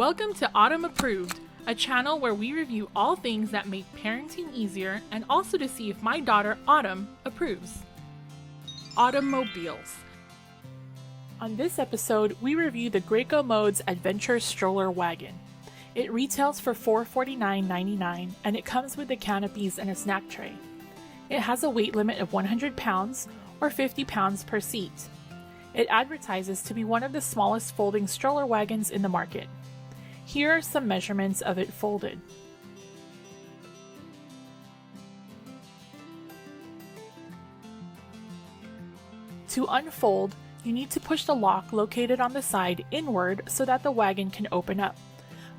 Welcome to Autumn Approved, a channel where we review all things that make parenting easier and also to see if my daughter Autumn approves. Automobiles. On this episode, we review the Graco Mode's Adventure Stroller Wagon. It retails for $449.99 and it comes with the canopies and a snack tray. It has a weight limit of 100 pounds or 50 pounds per seat. It advertises to be one of the smallest folding stroller wagons in the market. Here are some measurements of it folded. To unfold, you need to push the lock located on the side inward so that the wagon can open up.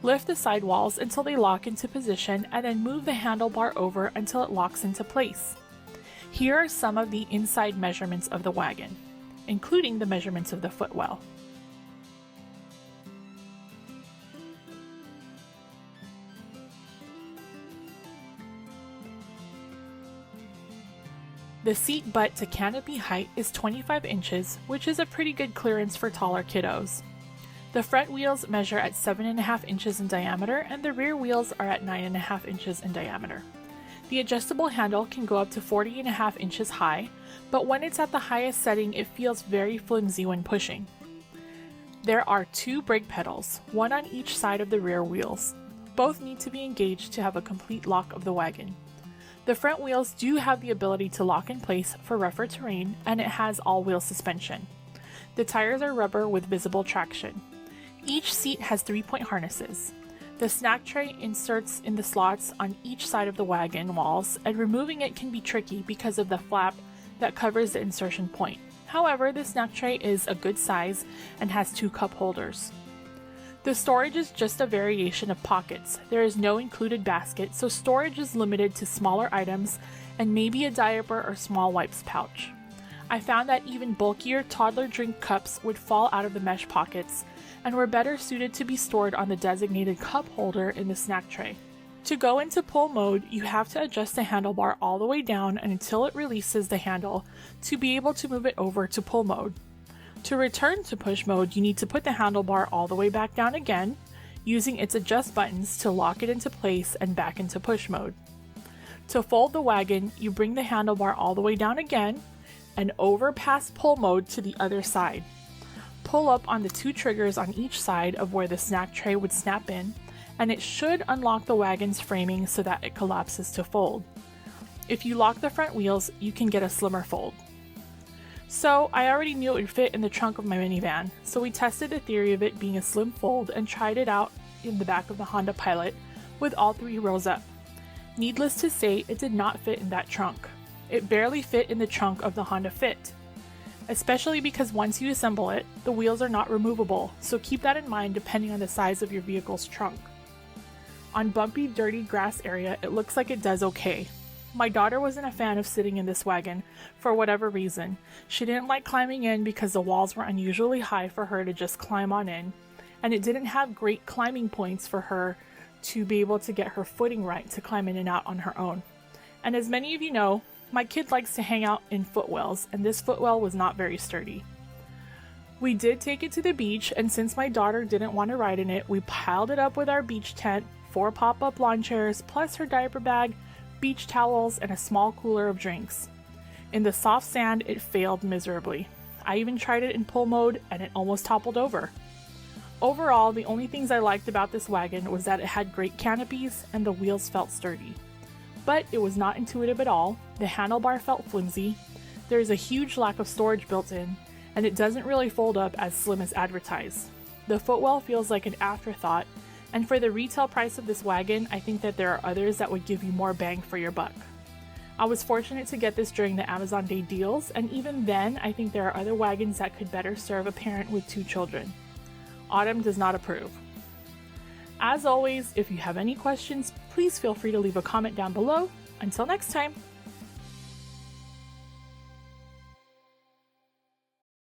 Lift the sidewalls until they lock into position and then move the handlebar over until it locks into place. Here are some of the inside measurements of the wagon, including the measurements of the footwell. The seat butt to canopy height is 25 inches, which is a pretty good clearance for taller kiddos. The front wheels measure at 7.5 inches in diameter and the rear wheels are at 9.5 inches in diameter. The adjustable handle can go up to 40.5 inches high, but when it's at the highest setting it feels very flimsy when pushing. There are two brake pedals, one on each side of the rear wheels. Both need to be engaged to have a complete lock of the wagon. The front wheels do have the ability to lock in place for rougher terrain, and it has all-wheel suspension. The tires are rubber with visible traction. Each seat has 3-point harnesses. The snack tray inserts in the slots on each side of the wagon walls, and removing it can be tricky because of the flap that covers the insertion point. However, the snack tray is a good size and has 2 cup holders. The storage is just a variation of pockets. There is no included basket, so storage is limited to smaller items and maybe a diaper or small wipes pouch. I found that even bulkier toddler drink cups would fall out of the mesh pockets and were better suited to be stored on the designated cup holder in the snack tray. To go into pull mode, you have to adjust the handlebar all the way down until it releases the handle to be able to move it over to pull mode. To return to push mode, you need to put the handlebar all the way back down again, using its adjust buttons to lock it into place and back into push mode. To fold the wagon, you bring the handlebar all the way down again and over past pull mode to the other side. Pull up on the 2 triggers on each side of where the snack tray would snap in, and it should unlock the wagon's framing so that it collapses to fold. If you lock the front wheels, you can get a slimmer fold. So I already knew it would fit in the trunk of my minivan, so we tested the theory of it being a slim fold and tried it out in the back of the Honda Pilot with all 3 rows up. Needless to say, it did not fit in that trunk. It barely fit in the trunk of the Honda Fit, especially because once you assemble it, the wheels are not removable, so keep that in mind depending on the size of your vehicle's trunk. On bumpy, dirty grass area, it looks like it does okay. My daughter wasn't a fan of sitting in this wagon for whatever reason. She didn't like climbing in because the walls were unusually high for her to just climb on in, and it didn't have great climbing points for her to be able to get her footing right to climb in and out on her own. And as many of you know, my kid likes to hang out in footwells, and this footwell was not very sturdy. We did take it to the beach, and since my daughter didn't want to ride in it, we piled it up with our beach tent, 4 pop-up lawn chairs, plus her diaper bag, beach towels, and a small cooler of drinks. In the soft sand, it failed miserably. I even tried it in pull mode and it almost toppled over. Overall, the only things I liked about this wagon was that it had great canopies and the wheels felt sturdy. But it was not intuitive at all, the handlebar felt flimsy, there is a huge lack of storage built in, and it doesn't really fold up as slim as advertised. The footwell feels like an afterthought, and for the retail price of this wagon, I think that there are others that would give you more bang for your buck. I was fortunate to get this during the Amazon Day deals, and even then, I think there are other wagons that could better serve a parent with 2 children. Autumn does not approve. As always, if you have any questions, please feel free to leave a comment down below. Until next time!